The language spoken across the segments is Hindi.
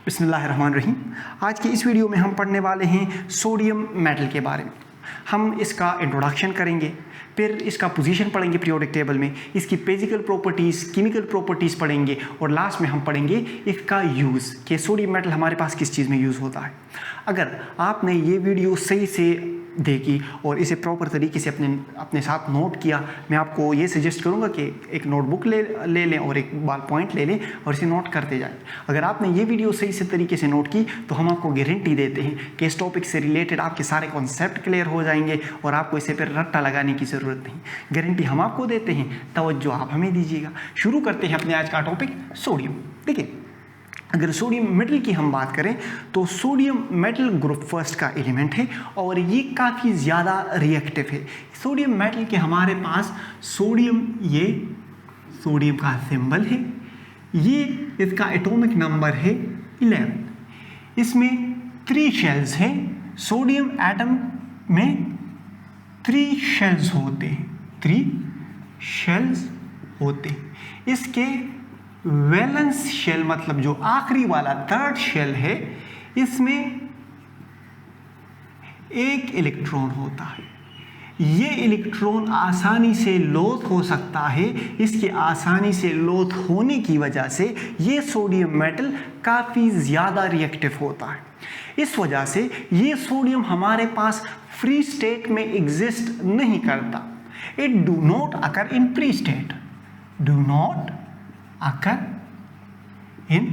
बिस्मिल्लाहिर्रहमानिर्रहीम। आज की इस वीडियो में हम पढ़ने वाले हैं सोडियम मेटल के बारे में। हम इसका इंट्रोडक्शन करेंगे, फिर इसका पोजीशन पढ़ेंगे पीरियोडिक टेबल में, इसकी फिजिकल प्रॉपर्टीज़, केमिकल प्रॉपर्टीज़ पढ़ेंगे और लास्ट में हम पढ़ेंगे इसका यूज़ कि सोडियम मेटल हमारे पास किस चीज़ में यूज़ होता है। अगर आपने ये वीडियो सही से देखी और इसे प्रॉपर तरीके से अपने साथ नोट किया, मैं आपको ये सजेस्ट करूँगा कि एक नोटबुक ले लें और एक बॉल पॉइंट ले लें और इसे नोट करते जाएं। अगर आपने ये वीडियो सही से तरीके से नोट की तो हम आपको गारंटी देते हैं कि इस टॉपिक से रिलेटेड आपके सारे कॉन्सेप्ट क्लियर हो जाएंगे और आपको इसे पर रट्टा लगाने की ज़रूरत नहीं। गारंटी हम आपको देते हैं, तवज्जो आप हमें दीजिएगा। शुरू करते हैं अपने आज का टॉपिक सोडियम। देखिए, अगर सोडियम मेटल की हम बात करें तो सोडियम मेटल ग्रुप फर्स्ट का एलिमेंट है और ये काफ़ी ज़्यादा रिएक्टिव है। सोडियम मेटल के हमारे पास सोडियम, ये सोडियम का सिंबल है, ये इसका एटॉमिक नंबर है 11। इसमें 3 शेल्स हैं। सोडियम एटम में 3 शेल्स होते हैं, 3 शेल्स होते हैं। इसके वैलेंस शेल मतलब जो आखिरी वाला 3rd शेल है, इसमें 1 इलेक्ट्रॉन होता है। ये इलेक्ट्रॉन आसानी से लॉस हो सकता है। इसके आसानी से लॉस होने की वजह से ये सोडियम मेटल काफ़ी ज़्यादा रिएक्टिव होता है। इस वजह से ये सोडियम हमारे पास फ्री स्टेट में एग्जिस्ट नहीं करता। It do not occur in free state, do not occur in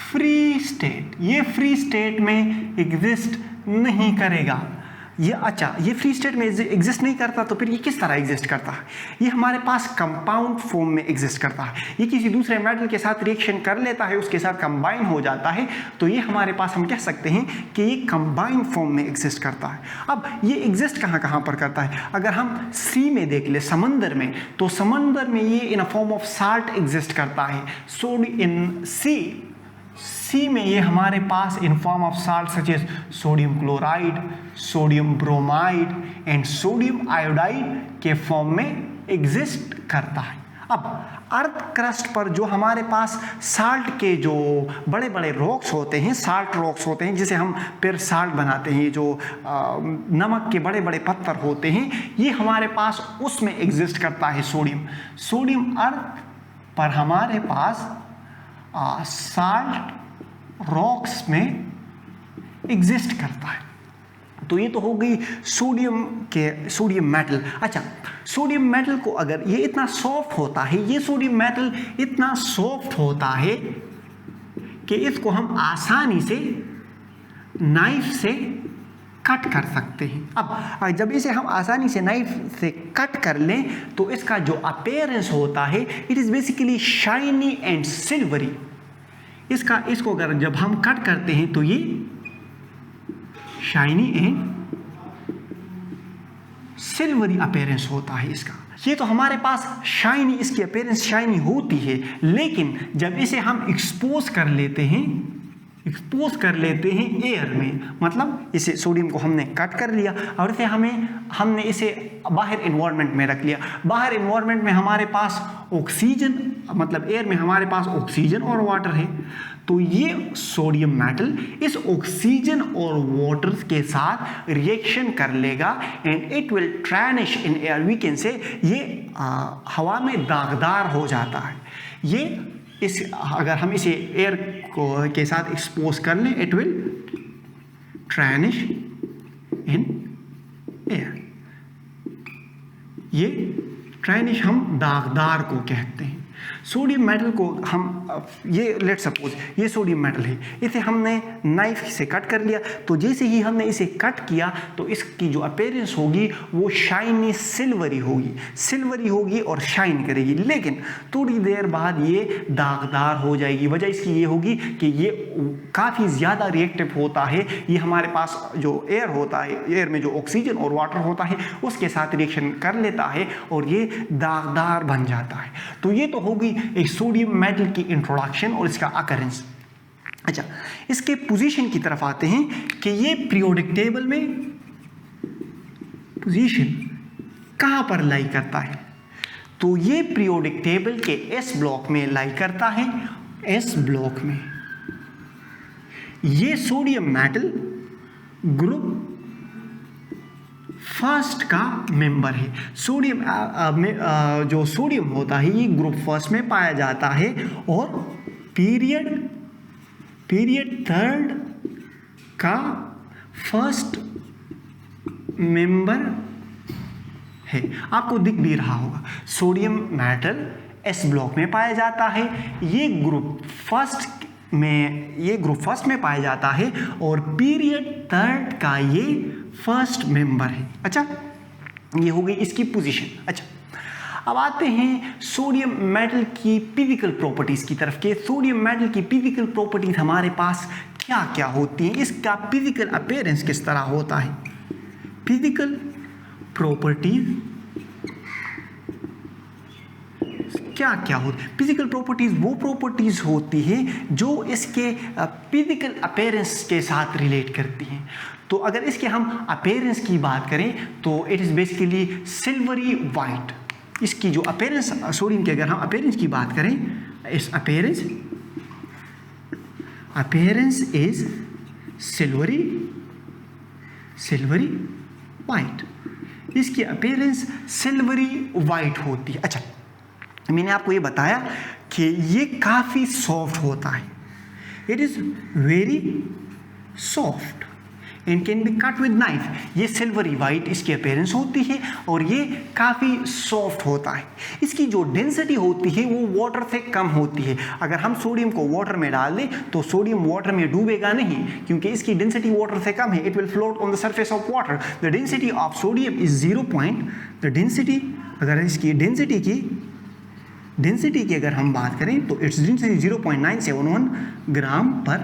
free state. ये फ्री स्टेट में एग्जिस्ट नहीं करेगा। ये फ्री स्टेट में एग्जिस्ट नहीं करता तो फिर ये किस तरह एग्जिस्ट करता है? ये हमारे पास कंपाउंड फॉर्म में एग्जिस्ट करता है। ये किसी दूसरे मेटल के साथ रिएक्शन कर लेता है, उसके साथ कंबाइन हो जाता है, तो ये हमारे पास हम कह सकते हैं कि ये कंबाइंड फॉर्म में एग्जिस्ट करता है। अब ये एग्जिस्ट कहाँ पर करता है? अगर हम सी में देख ले, समंदर में, तो समंदर में ये in a form of salt exist करता है। इन सी में ये हमारे पास in form of salt such as sodium chloride, sodium bromide and sodium iodide के फॉर्म में एग्जिस्ट करता है। अब अर्थ क्रस्ट पर जो हमारे पास साल्ट के जो बड़े बड़े रॉक्स होते हैं, साल्ट रॉक्स होते हैं, जिसे हम फिर साल्ट बनाते हैं, जो नमक के बड़े बड़े पत्थर होते हैं, ये हमारे पास उसमें एग्जिस्ट करता है सोडियम अर्थ पर हमारे पास साल्ट रॉक्स में एग्जिस्ट करता है। तो ये तो हो गई सोडियम मेटल। अच्छा, सोडियम मेटल को अगर ये इतना सॉफ्ट होता है, ये सोडियम मेटल इतना सॉफ्ट होता है कि इसको हम आसानी से नाइफ से कट कर सकते हैं। अब जब इसे हम आसानी से नाइफ से कट कर लें तो इसका जो अपीयरेंस होता है, it is basically shiny and silvery. इसको अगर जब हम कट करते हैं तो ये शाइनी एंड सिल्वरी अपीयरेंस होता है इसका। ये तो हमारे पास इसकी अपीयरेंस शाइनी होती है, लेकिन जब इसे हम एक्सपोज कर लेते हैं एयर में, मतलब इसे सोडियम को हमने कट कर लिया और इसे हमने इसे बाहर इन्वायरमेंट में रख लिया। बाहर इन्वायरमेंट में हमारे पास ऑक्सीजन, मतलब एयर में हमारे पास ऑक्सीजन और वाटर है, तो ये सोडियम मेटल इस ऑक्सीजन और वाटर के साथ रिएक्शन कर लेगा and it will tarnish in air. We can say ये हवा में दागदार हो जाता है। ये अगर हम इसे एयर के साथ एक्सपोज कर लें, it will tarnish in air. ये ट्रांजिश हम दागदार को कहते हैं। सोडियम मेटल को हम लेट सपोज ये सोडियम मेटल है, इसे हमने नाइफ से कट कर लिया, तो जैसे ही हमने इसे कट किया तो इसकी जो अपीयरेंस होगी वो शाइनी सिल्वरी होगी और शाइन करेगी, लेकिन थोड़ी देर बाद ये दागदार हो जाएगी। वजह इसकी ये होगी कि ये काफ़ी ज़्यादा रिएक्टिव होता है। ये हमारे पास जो एयर होता है, एयर में जो ऑक्सीजन और वाटर होता है उसके साथ रिएक्शन कर लेता है और ये दागदार बन जाता है। तो ये तो होगी एक सोडियम मेटल की इंट्रोडक्शन और इसका अकरेंस। अच्छा, इसके पोजीशन की तरफ आते हैं कि ये पीरियोडिक टेबल में पोजीशन कहां पर लाई करता है। तो ये पीरियोडिक टेबल के एस ब्लॉक में लाई करता है, एस ब्लॉक में। ये सोडियम मेटल ग्रुप फर्स्ट का मेंबर है। सोडियम जो सोडियम होता है ये ग्रुप फर्स्ट में पाया जाता है और पीरियड थर्ड का फर्स्ट मेंबर है। आपको दिख भी रहा होगा, सोडियम मेटल एस ब्लॉक में पाया जाता है, ये ग्रुप फर्स्ट में पाया जाता है और पीरियड थर्ड का ये फर्स्ट मेंबर है। अच्छा, ये हो गई इसकी पोजीशन। अच्छा, अब आते हैं सोडियम मेटल की फिजिकल प्रॉपर्टीज की तरफ के। सोडियम मेटल की फिजिकल प्रॉपर्टीज हमारे पास क्या क्या होती हैं, इसका फिजिकल अपीयरेंस किस तरह होता है। फिजिकल प्रॉपर्टीज क्या क्या होती है? फिजिकल प्रॉपर्टीज वो प्रॉपर्टीज होती है जो इसके फिजिकल अपीयरेंस के साथ रिलेट करती हैं। तो अगर इसके हम अपीयरेंस की बात करें तो it is basically silvery white. इसकी जो अपीयरेंस सोडियम की अगर हम अपीयरेंस की बात करें, इस अपीयरेंस इज सिल्वरी वाइट। इसकी अपीयरेंस सिल्वरी वाइट होती है। अच्छा, मैंने आपको ये बताया कि ये काफ़ी सॉफ्ट होता है, it is very soft and can be cut with knife. ये सिल्वरी वाइट इसकी अपीयरेंस होती है और ये काफ़ी सॉफ्ट होता है। इसकी जो डेंसिटी होती है वो वाटर से कम होती है। अगर हम सोडियम को वाटर में डाल दें तो सोडियम वाटर में डूबेगा नहीं, क्योंकि इसकी डेंसिटी वाटर से कम है। It will float on the surface of water. The density of sodium is 0. The density, अगर इसकी डेंसिटी की अगर हम बात करें तो इट्स डेंसिटी 0.971 ग्राम पर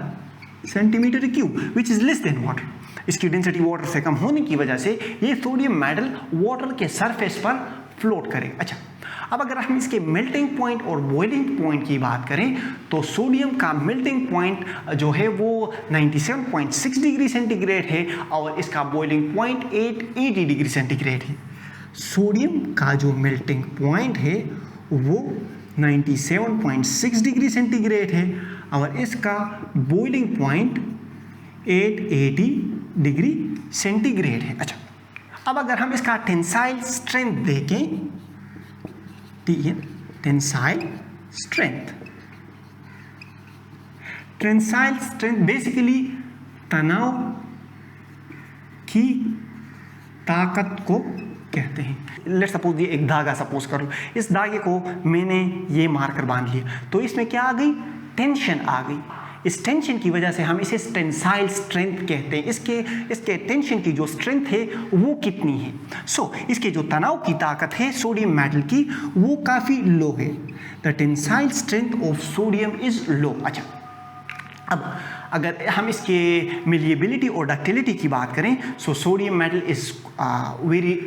centimetre cube, which is less than water. इसकी डेंसिटी वाटर से कम होने की वजह से ये सोडियम मेटल वाटर के सरफेस पर फ्लोट करेगा। अच्छा, अब अगर हम इसके मेल्टिंग पॉइंट और बॉइलिंग पॉइंट की बात करें तो सोडियम का मेल्टिंग पॉइंट जो है वो 97.6 डिग्री सेंटीग्रेड है और इसका बॉइलिंग पॉइंट 880 डिग्री सेंटीग्रेड है। सोडियम का जो मेल्टिंग पॉइंट है वो 97.6 डिग्री सेंटीग्रेड है और इसका बॉइलिंग पॉइंट 880 डिग्री सेंटीग्रेड है। अच्छा, अब अगर हम इसका टेंसाइल स्ट्रेंथ देखें, ठीक है, टेंसाइल स्ट्रेंथ बेसिकली तनाव की ताकत को कहते हैं। लेट सपोज ये एक धागा सपोज कर लो, इस धागे को मैंने ये मारकर बांध लिया तो इसमें क्या आ गई, टेंशन आ गई। इस टेंशन की वजह से हम इसे टेंसाइल स्ट्रेंथ कहते हैं। इसके टेंशन की जो स्ट्रेंथ है वो कितनी है। इसके जो तनाव की ताकत है सोडियम मेटल की वो काफ़ी लो है। The tensile strength of sodium is low. अच्छा, अब अगर हम इसके मिलिएबिलिटी और डक्टिलिटी की बात करें so sodium metal is very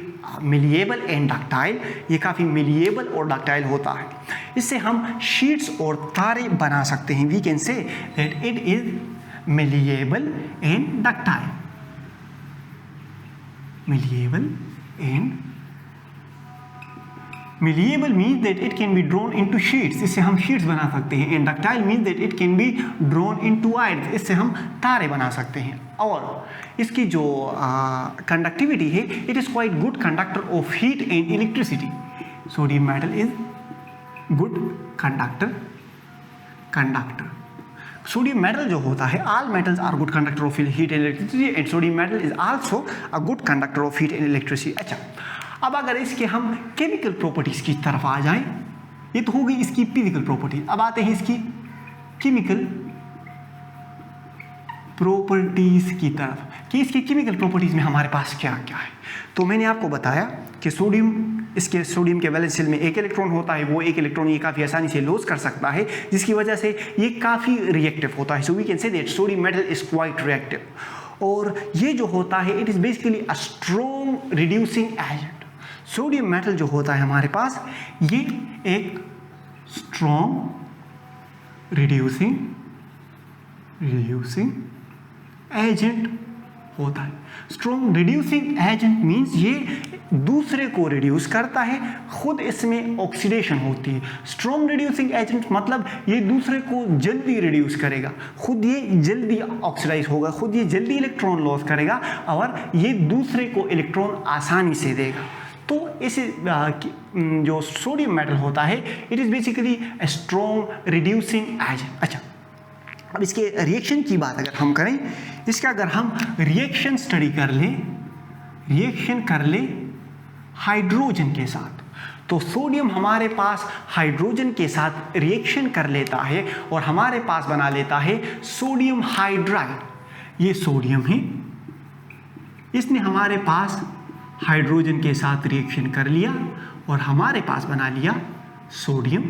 malleable and ductile. ये काफ़ी मिलिएबल और डक्टाइल होता है। इससे हम शीट्स और तारे बना सकते हैं। We can say that it is malleable and ductile. Malleable means that it can be drawn into sheets. इससे हम शीट्स बना सकते हैं। And ductile means that it can be drawn into wires. इससे हम तारे बना सकते हैं। और इसकी जो कंडक्टिविटी है, it is quite good conductor of heat and electricity. Sodium metal is good conductor. Sodium metal जो होता है, all metals are good conductor of heat and electricity and sodium metal is also a good conductor of heat and electricity. अच्छा, अब अगर इसके हम केमिकल प्रॉपर्टीज की तरफ आ जाएं, ये तो हो गई इसकी फिजिकल प्रॉपर्टीज। अब आते हैं इसकी केमिकल प्रॉपर्टीज की तरफ कि इसकी केमिकल प्रॉपर्टीज में हमारे पास क्या क्या है। तो मैंने आपको बताया कि सोडियम के वैलेंस शेल में एक इलेक्ट्रॉन होता है। वो एक इलेक्ट्रॉन ये काफ़ी आसानी से लॉस कर सकता है, जिसकी वजह से ये काफ़ी रिएक्टिव होता है। So we can say that sodium metal is quite reactive. और ये जो होता है it is basically a strong reducing agent. Sodium metal जो होता है हमारे पास, ये एक स्ट्रॉन्ग रिड्यूसिंग एजेंट होता है। स्ट्रॉन्ग रिड्यूसिंग एजेंट मीन्स ये दूसरे को रिड्यूस करता है, खुद इसमें ऑक्सीडेशन होती है। स्ट्रॉन्ग रिड्यूसिंग एजेंट मतलब ये दूसरे को जल्दी रिड्यूस करेगा, खुद ये जल्दी ऑक्सीडाइज होगा, खुद ये जल्दी इलेक्ट्रॉन लॉस करेगा और ये दूसरे को इलेक्ट्रॉन आसानी से देगा। तो इसे जो सोडियम मेटल होता है it is basically a strong reducing agent. अच्छा, अब इसके रिएक्शन की बात अगर हम करें, इसका अगर हम रिएक्शन स्टडी कर लें, रिएक्शन कर ले हाइड्रोजन के साथ, तो सोडियम हमारे पास हाइड्रोजन के साथ रिएक्शन कर लेता है और हमारे पास बना लेता है सोडियम हाइड्राइड। ये सोडियम है, इसने हमारे पास हाइड्रोजन के साथ रिएक्शन कर लिया और हमारे पास बना लिया सोडियम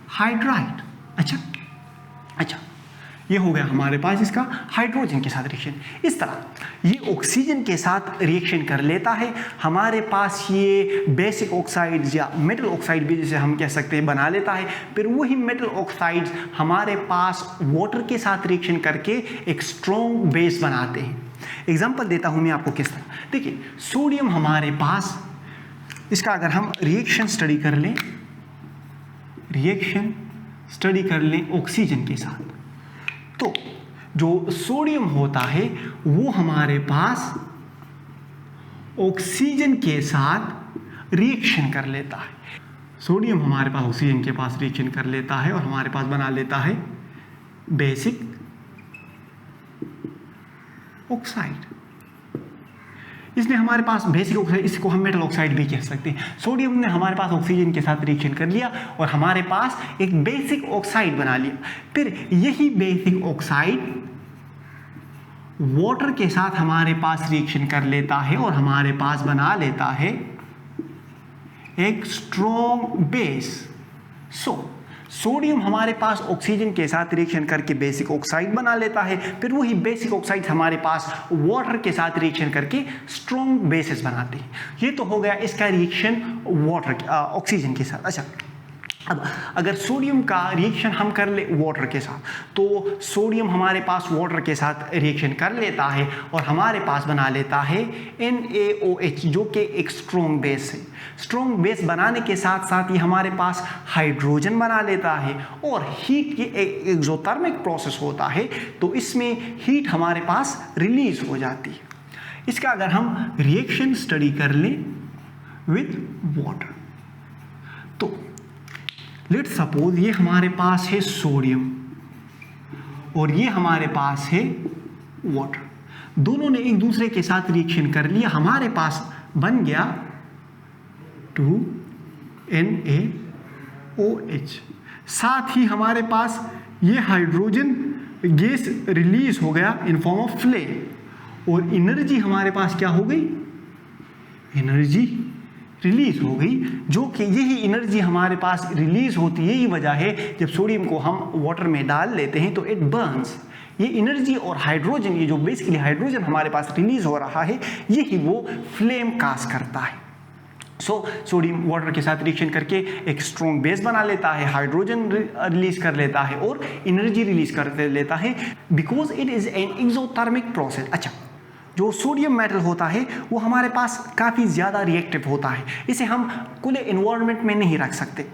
हाइड्राइड। अच्छा, ये हो गया हमारे पास इसका हाइड्रोजन के साथ रिएक्शन। इस तरह ये ऑक्सीजन के साथ रिएक्शन कर लेता है, हमारे पास ये बेसिक ऑक्साइड्स या मेटल ऑक्साइड भी जैसे हम कह सकते हैं बना लेता है। फिर वही मेटल ऑक्साइड्स हमारे पास वाटर के साथ रिएक्शन करके एक स्ट्रॉन्ग बेस बनाते हैं। एग्जाम्पल देता हूँ मैं आपको किस तरह। देखिए, सोडियम हमारे पास, इसका अगर हम रिएक्शन स्टडी कर लें, रिएक्शन स्टडी कर लें ऑक्सीजन के साथ, तो जो सोडियम होता है वो हमारे पास ऑक्सीजन के साथ रिएक्शन कर लेता है। सोडियम हमारे पास ऑक्सीजन के पास रिएक्शन कर लेता है और हमारे पास बना लेता है बेसिक ऑक्साइड। इसने हमारे पास बेसिक ऑक्साइड, इसको हम मेटल ऑक्साइड भी कह सकते हैं। सोडियम ने हमारे पास ऑक्सीजन के साथ रिएक्शन कर लिया और हमारे पास एक बेसिक ऑक्साइड बना लिया। फिर यही बेसिक ऑक्साइड वाटर के साथ हमारे पास रिएक्शन कर लेता है और हमारे पास बना लेता है एक स्ट्रॉन्ग बेस। सोडियम हमारे पास ऑक्सीजन के साथ रिएक्शन करके बेसिक ऑक्साइड बना लेता है, फिर वही बेसिक ऑक्साइड हमारे पास वाटर के साथ रिएक्शन करके स्ट्रॉन्ग बेसिस बनाते हैं। ये तो हो गया इसका रिएक्शन वाटर ऑक्सीजन के साथ। अच्छा, अब अगर सोडियम का रिएक्शन हम कर ले वाटर के साथ, तो सोडियम हमारे पास वाटर के साथ रिएक्शन कर लेता है और हमारे पास बना लेता है NaOH, जो कि एक स्ट्रॉन्ग बेस है। स्ट्रॉन्ग बेस बनाने के साथ साथ ये हमारे पास हाइड्रोजन बना लेता है और हीट, ये एक एक्सोथर्मिक प्रोसेस होता है, तो इसमें हीट हमारे पास रिलीज हो जाती है। इसका अगर हम रिएक्शन स्टडी कर लें विथ वाटर, तो लेट्स सपोज ये हमारे पास है सोडियम और ये हमारे पास है वाटर, दोनों ने एक दूसरे के साथ रिएक्शन कर लिया, हमारे पास बन गया 2NaOH। साथ ही हमारे पास ये हाइड्रोजन गैस रिलीज हो गया इन फॉर्म ऑफ फ्लेम और एनर्जी हमारे पास क्या हो गई, एनर्जी रिलीज हो गई, जो कि यही एनर्जी हमारे पास रिलीज होती है। यही वजह है जब सोडियम को हम वाटर में डाल लेते हैं तो इट बर्न्स। ये एनर्जी और हाइड्रोजन, ये जो बेसिकली हाइड्रोजन हमारे पास रिलीज हो रहा है, यही वो फ्लेम कास्ट करता है। सोडियम वाटर के साथ रिएक्शन करके एक स्ट्रॉन्ग बेस बना लेता है, हाइड्रोजन रिलीज कर लेता है और एनर्जी रिलीज कर लेता है, because it is an exothermic process. अच्छा, जो सोडियम मेटल होता है वो हमारे पास काफ़ी ज़्यादा रिएक्टिव होता है, इसे हम खुले एनवायरनमेंट में नहीं रख सकते।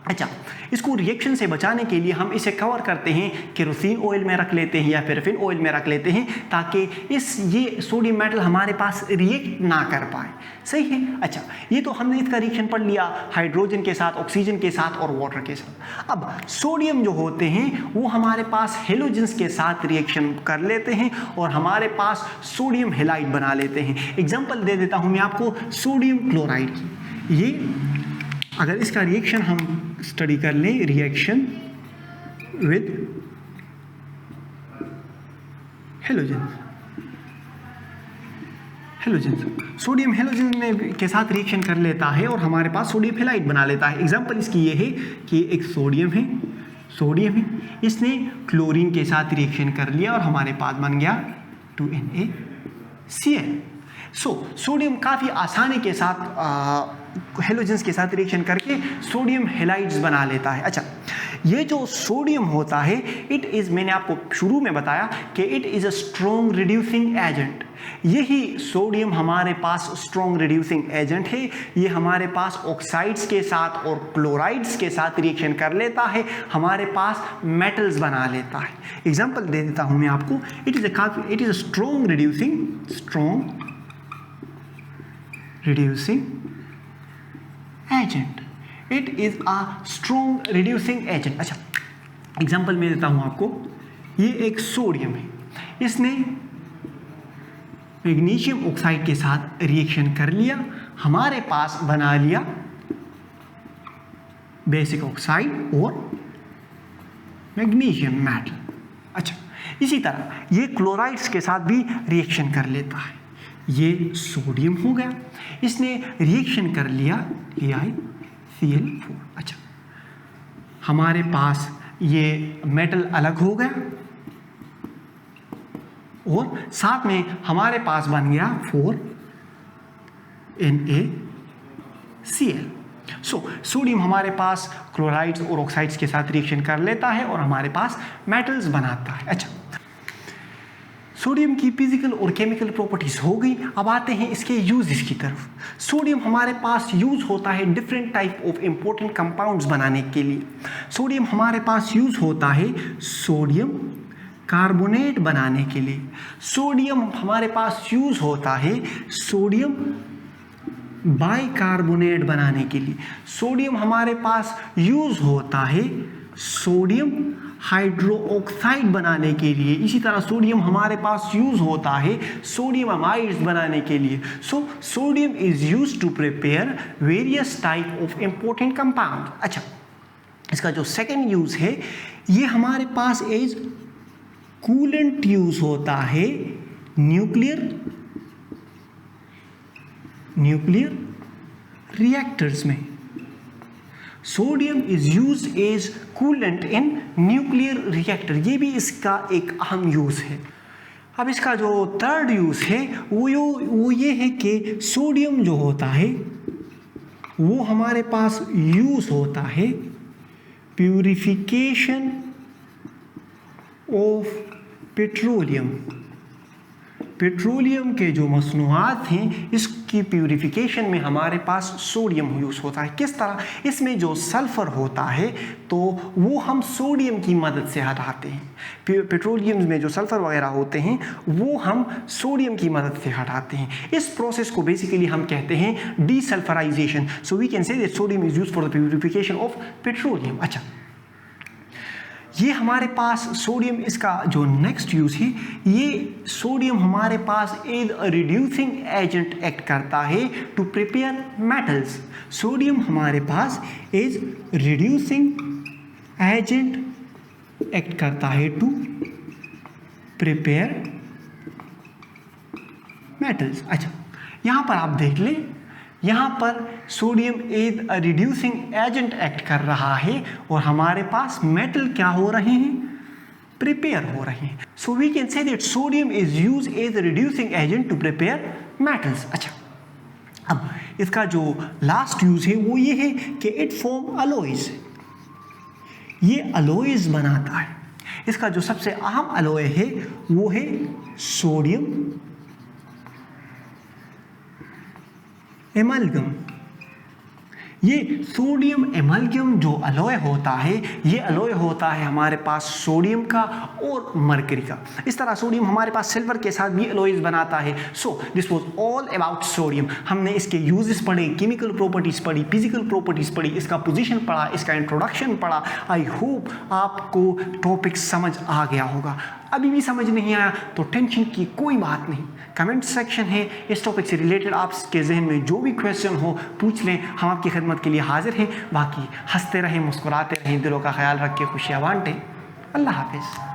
अच्छा, इसको रिएक्शन से बचाने के लिए हम इसे कवर करते हैं, केरोसिन ऑयल में रख लेते हैं या पैराफिन ऑयल में रख लेते हैं, ताकि ये सोडियम मेटल हमारे पास रिएक्ट ना कर पाए। सही है। अच्छा, ये तो हमने इसका रिएक्शन पढ़ लिया हाइड्रोजन के साथ, ऑक्सीजन के साथ और वाटर के साथ। अब सोडियम जो होते हैं वो हमारे पास हेलोजेंस के साथ रिएक्शन कर लेते हैं और हमारे पास सोडियम हेलाइड बना लेते हैं। एग्जाम्पल दे देता हूँ मैं आपको सोडियम क्लोराइड की। ये अगर इसका रिएक्शन हम स्टडी कर लें, reaction with halogen, sodium halogen के साथ रिएक्शन कर लेता है और हमारे पास सोडियम हेलाइड बना लेता है। एग्जांपल इसकी ये है कि एक सोडियम है, इसने क्लोरीन के साथ रिएक्शन कर लिया और हमारे पास बन गया 2NaCl। सोडियम काफ़ी आसानी के साथ हेलोजेंस के साथ रिएक्शन करके सोडियम हेलाइड्स बना लेता है। अच्छा, ये जो सोडियम होता है इट इज़, मैंने आपको शुरू में बताया कि it is a strong reducing agent. यही सोडियम हमारे पास स्ट्रॉन्ग रिड्यूसिंग एजेंट है। ये हमारे पास ऑक्साइड्स के साथ और क्लोराइड्स के साथ रिएक्शन कर लेता है, हमारे पास मेटल्स बना लेता है। एग्जांपल दे देता हूं मैं आपको। It is a strong reducing agent. It is a strong reducing agent. अच्छा, एग्जांपल मैं देता हूं आपको। ये एक सोडियम है, इसने मैग्नीशियम ऑक्साइड के साथ रिएक्शन कर लिया, हमारे पास बना लिया बेसिक ऑक्साइड और मैग्नीशियम मेटल। अच्छा, इसी तरह ये क्लोराइड्स के साथ भी रिएक्शन कर लेता है। ये सोडियम हो गया, इसने रिएक्शन कर लिया AiCl4। अच्छा, हमारे पास ये मेटल अलग हो गया और साथ में हमारे पास बन गया 4NaCl। सोडियम हमारे पास क्लोराइड्स और ऑक्साइड्स के साथ रिएक्शन कर लेता है और हमारे पास मेटल्स बनाता है। अच्छा, सोडियम की फिजिकल और केमिकल प्रॉपर्टीज हो गई। अब आते हैं इसके यूजेस की तरफ। सोडियम हमारे पास यूज होता है different type of important compounds बनाने के लिए। सोडियम हमारे पास यूज होता है सोडियम कार्बोनेट बनाने के लिए। सोडियम हमारे पास यूज होता है सोडियम बाइकार्बोनेट बनाने के लिए। सोडियम हमारे पास यूज होता है सोडियम हाइड्रोक्साइड बनाने के लिए। इसी तरह सोडियम हमारे पास यूज होता है सोडियम अमाइड्स बनाने के लिए। So sodium is used to prepare various type of important compound. अच्छा, इसका जो सेकेंड यूज है, ये हमारे पास एज कूलेंट यूज होता है न्यूक्लियर रिएक्टर्स में। Sodium is used as coolant in nuclear reactor. ये भी इसका एक अहम यूज है। अब इसका जो थर्ड यूज है वो ये है कि सोडियम जो होता है वो हमारे पास यूज होता है प्यूरिफिकेशन ऑफ पेट्रोलियम के जो मसनूआत हैं इसकी प्यूरिफिकेशन में हमारे पास सोडियम यूज़ होता है। किस तरह? इसमें जो सल्फ़र होता है तो वो हम सोडियम की मदद से हटाते हैं। पेट्रोलियम में जो सल्फ़र वगैरह होते हैं वो हम सोडियम की मदद से हटाते हैं। इस प्रोसेस को बेसिकली हम कहते हैं desulphurisation. So we can say that sodium is used for the purification of petroleum. अच्छा, ये हमारे पास सोडियम, इसका जो नेक्स्ट यूज है, ये सोडियम हमारे पास as a reducing agent act करता है टू प्रिपेयर मेटल्स। सोडियम हमारे पास एज रिड्यूसिंग एजेंट एक्ट करता है टू प्रिपेयर मेटल्स। अच्छा, यहां पर आप देख लें, यहाँ पर sodium as a reducing agent act कर रहा है और हमारे पास मेटल क्या हो रहे हैं? प्रिपेयर हो रहे हैं। So we can say that sodium is use as a reducing agent to prepare metals. अच्छा, अब इसका जो लास्ट यूज है वो ये है कि इट फॉर्म अलॉयज। ये अलॉयज बनाता है। इसका जो सबसे अहम अलॉय है वो है सोडियम एमल्गम। ये सोडियम एमल्गम जो अलॉय होता है, ये अलॉय होता है हमारे पास सोडियम का और मरकरी का। इस तरह सोडियम हमारे पास सिल्वर के साथ भी अलॉयज बनाता है। So this was all about sodium. हमने इसके यूजेस पढ़े, केमिकल प्रॉपर्टीज पढ़ी, फिजिकल प्रॉपर्टीज पढ़ी, इसका पोजीशन पढ़ा, इसका इंट्रोडक्शन पढ़ा। आई होप आपको टॉपिक समझ आ गया होगा। अभी भी समझ नहीं आया तो टेंशन की कोई बात नहीं, कमेंट सेक्शन है, इस टॉपिक से रिलेटेड आपके जहन में जो भी क्वेश्चन हो पूछ लें, हम आपकी खिदमत के लिए हाजिर हैं। बाकी हंसते रहें, मुस्कुराते रहें, दिलों का ख्याल रख के खुशियाँ बांटें। अल्लाह हाफिज़।